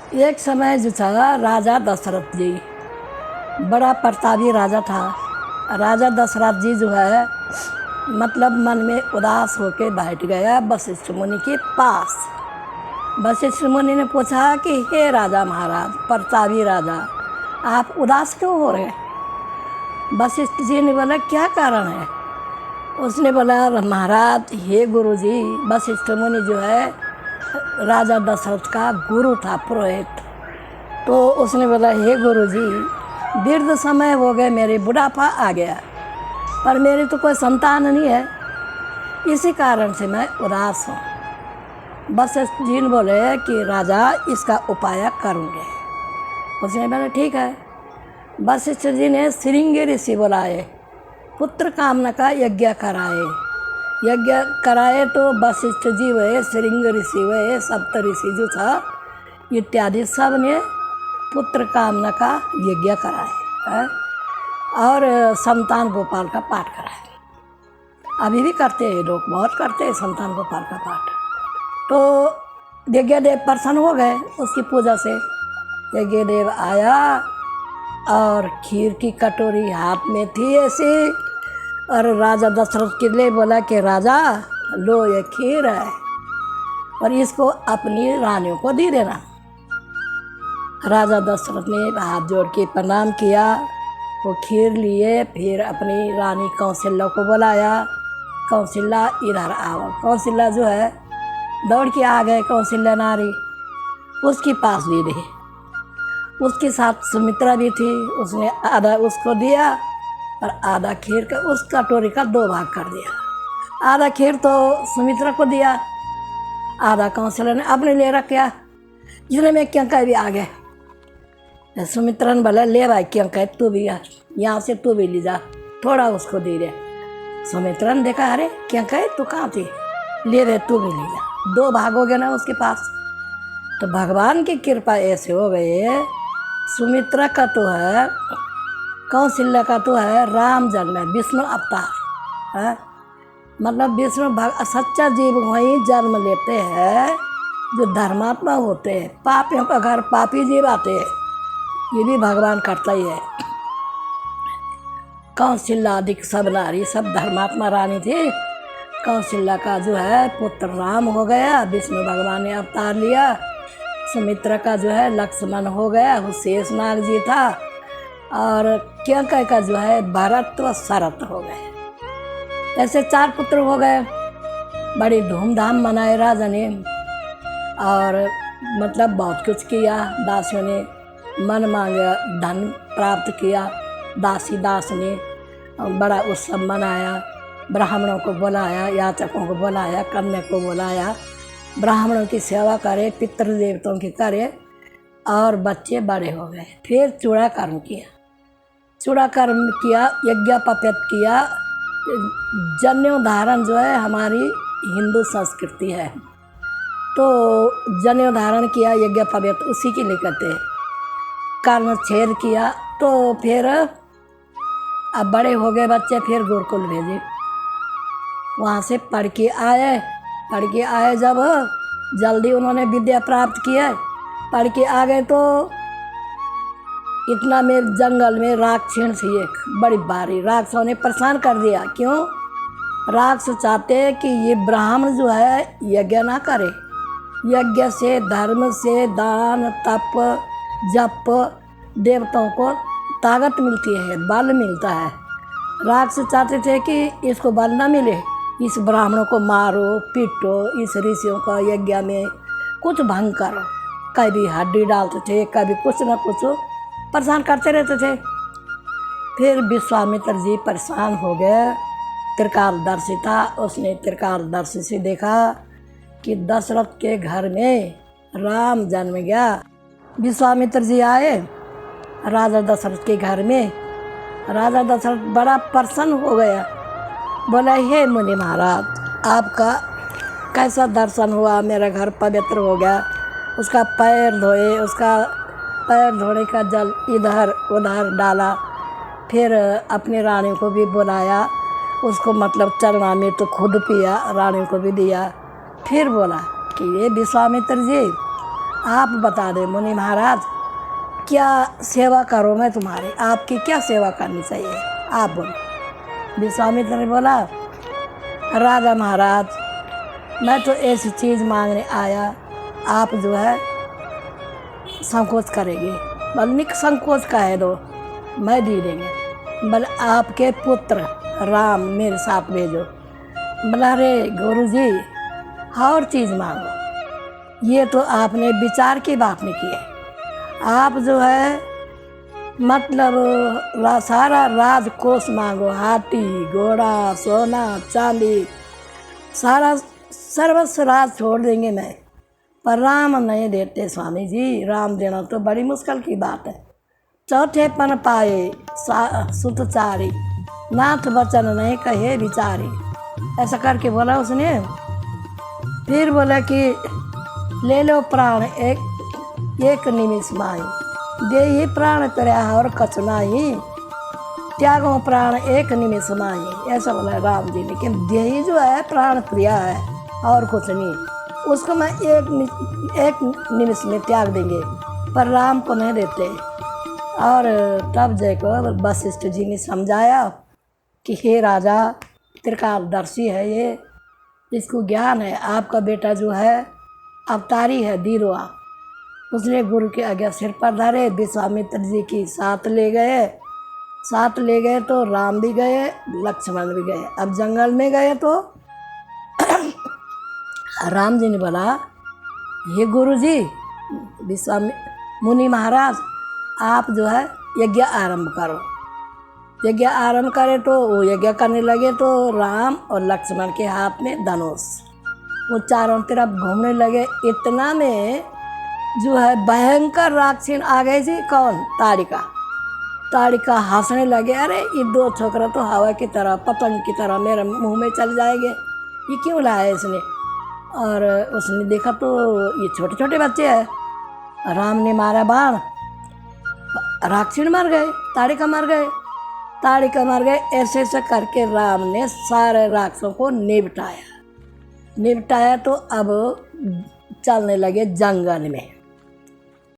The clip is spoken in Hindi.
एक समय जो था राजा दशरथ जी बड़ा प्रतापी राजा था। राजा दशरथ जी जो है मतलब मन में उदास होकर बैठ गया वशिष्ठ मुनि के पास। वशिष्ठ मुनि ने पूछा कि हे राजा महाराज, प्रतापी राजा, आप उदास क्यों हो रहे हैं? वशिष्ठ जी ने बोला क्या कारण है? उसने बोला महाराज, हे गुरु जी, वशिष्ठ मुनि जो है राजा दशरथ का गुरु था, पुरोहित। तो उसने बोला हे गुरु जी, वृद्ध समय हो गए, मेरे बुढ़ापा आ गया, पर मेरी तो कोई संतान नहीं है, इसी कारण से मैं उदास हूँ। वशिष्ठ जी ने बोले कि राजा इसका उपाय करूँगे। उसने बोला ठीक है। वशिष्ठ जी ने श्रृंगी ऋषि बुलाए, पुत्र कामना का यज्ञ कराए तो वशिष्ठ जी हुए, श्रृंगी ऋषि हुए, सप्त ऋषि जो था इत्यादि सब ने पुत्र कामना का यज्ञ कराए और संतान गोपाल का पाठ कराए। अभी भी करते हैं लोग, बहुत करते हैं संतान गोपाल का पाठ। तो यज्ञदेव प्रसन्न हो गए उसकी पूजा से। यज्ञदेव आया और खीर की कटोरी हाथ में थी ऐसी, और राजा दशरथ के लिए बोला कि राजा लो, ये खीर है और इसको अपनी रानियों को दे देना। राजा दशरथ ने हाथ जोड़ के प्रणाम किया, वो खीर लिए, फिर अपनी रानी कौशल्या को बुलाया। कौशल्या इधर आओ। कौशल्या जो है दौड़ के आ गए, कौशल्या नारी उसके पास भी रही, उसके साथ सुमित्रा भी थी। उसने आधा उसको दिया और आधा खीर का उस कटोरी का 2 भाग कर दिया। आधा खीर तो सुमित्रा को दिया, आधा कौशल्या ने अपने लिए रखा। जिसने में क्या कह भी आ गए, सुमित्रा ने बोला ले भाई क्या कह, तू भी यार यहाँ से तू भी ले जा, थोड़ा उसको दे दे। सुमित्रा ने देखा, अरे क्या कहे तू कहाँ थी, ले रहे तू भी ले जा। 2 भाग हो गया ना उसके पास। तो भगवान की कृपा ऐसे हो गई, सुमित्रा का तो है, कौशल्या का तो है राम जन्म है, विष्णु अवतार है। मतलब विष्णु सच्चा जीव वहीं जन्म लेते हैं जो धर्मात्मा होते हैं। पापियों का घर पापी जीव आते हैं, ये भी भगवान करता ही है। कौशल्या आदि सब नारी सब धर्मात्मा रानी थी। कौशल्या का जो है पुत्र राम हो गया, विष्णु भगवान ने अवतार लिया। सुमित्रा का जो है लक्ष्मण हो गया, वो शेषनाग जी था। और कैकेयी का जो है भरत व शरत हो गए। ऐसे 4 पुत्र हो गए। बड़ी धूमधाम मनाए राजा ने, और मतलब बहुत कुछ किया। दासियों ने मन मांगा धन प्राप्त किया। दासी दास ने बड़ा उत्सव मनाया, ब्राह्मणों को बुलाया, याचकों को बुलाया, कन्या को बुलाया, ब्राह्मणों की सेवा करे, पितृदेवताओं की करे, और बच्चे बड़े हो गए। फिर चूड़ाकर्म किया, यज्ञोपवीत किया। जनेऊ धारण जो है हमारी हिंदू संस्कृति है, तो जनेऊ धारण किया, यज्ञोपवीत उसी के लिए करते हैं। कर्ण छेद किया। तो फिर अब बड़े हो गए बच्चे, फिर गुरुकुल भेजे। वहाँ से पढ़ के आए जब जल्दी उन्होंने विद्या प्राप्त किया। पढ़ के आ गए तो इतना में जंगल में राक्षस थी एक बड़ी भारी। राक्षसों ने परेशान कर दिया। क्यों? राक्षस चाहते कि ये ब्राह्मण जो है यज्ञ ना करे। यज्ञ से, धर्म से, दान तप जप देवताओं को ताकत मिलती है, बल मिलता है। राक्षस चाहते थे कि इसको बल ना मिले, इस ब्राह्मणों को मारो पीटो, इस ऋषियों का यज्ञ में कुछ भंग करो। कभी हड्डी डालते थे, कभी कुछ न कुछ परेशान करते रहते थे। फिर विश्वामित्र जी परेशान हो गए। त्रिकालदर्शी था, उसने त्रिकालदर्शी से देखा कि दशरथ के घर में राम जन्म गया। विश्वामित्र जी आए राजा दशरथ के घर में। राजा दशरथ बड़ा प्रसन्न हो गया, बोला हे मुनि महाराज, आपका कैसा दर्शन हुआ, मेरा घर पवित्र हो गया। उसका पैर धोए, उसका पैर धोने का जल इधर उधर डाला। फिर अपनी रानी को भी बुलाया, उसको मतलब चलना में तो खुद पिया, रानी को भी दिया। फिर बोला कि ये विश्वामित्र जी, आप बता दें मुनि महाराज, क्या सेवा करो मैं तुम्हारी, आपकी क्या सेवा करनी चाहिए, आप बोलो। विश्वामित्र ने बोला, राजा महाराज मैं तो ऐसी चीज़ मांगने आया, आप जो है संकोच करेंगे, बल निसंकोच कह दो, मैं दे देंगे। बल आपके पुत्र राम मेरे साथ भेजो। बोला, अरे गुरुजी और चीज़ मांगो, ये तो आपने विचार की बात नहीं की है। आप जो है मतलब सारा राजकोष मांगो, हाथी घोड़ा सोना चांदी सारा सर्वस्व राज छोड़ देंगे मैं, पर राम नहीं देते स्वामी जी। राम देना तो बड़ी मुश्किल की बात है। चौथे पन पाए सुतचारी, नाथ वचन नहीं कहे विचारी। ऐसा करके बोला उसने। फिर बोला कि ले लो प्राण एक निमिष माई, दे ही प्राण तेरा और कछु नाही, त्यागो प्राण एक निमिष माई। ऐसा बोला राम जी ने कि दे ही जो है प्राण प्रिया है और कुछ नहीं, उसको मैं एक निमिष में त्याग देंगे, पर राम को नहीं देते। और तब जयको वशिष्ठ जी ने समझाया कि हे राजा, त्रिकालदर्शी है ये, इसको ज्ञान है, आपका बेटा जो है अवतारी है, धीरवा। उसने गुरु की आज्ञा सिर पर धरे, विश्वामित्र जी की साथ ले गए तो राम भी गए, लक्ष्मण भी गए। अब जंगल में गए तो राम जी ने बोला, ये गुरु जी मुनि महाराज, आप जो है यज्ञ आरंभ करो। यज्ञ आरंभ करे तो वो यज्ञ करने लगे तो राम और लक्ष्मण के हाथ में धनुष, वो चारों तरफ घूमने लगे। इतना में जो है भयंकर राक्षस आ गए जी। कौन? ताड़िका हंसने लगे, अरे ये दो छोकरा तो हवा की तरह पतंग की तरह मेरे मुंह में चल जाएंगे, ये क्यों लाया इसने। और उसने देखा तो ये छोटे छोटे बच्चे हैं। राम ने मारा बाण, राक्षस मर गए, ताड़िका मर गए। ऐसे ऐसे करके राम ने सारे राक्षसों को निपटाया। तो अब चलने लगे जंगल में।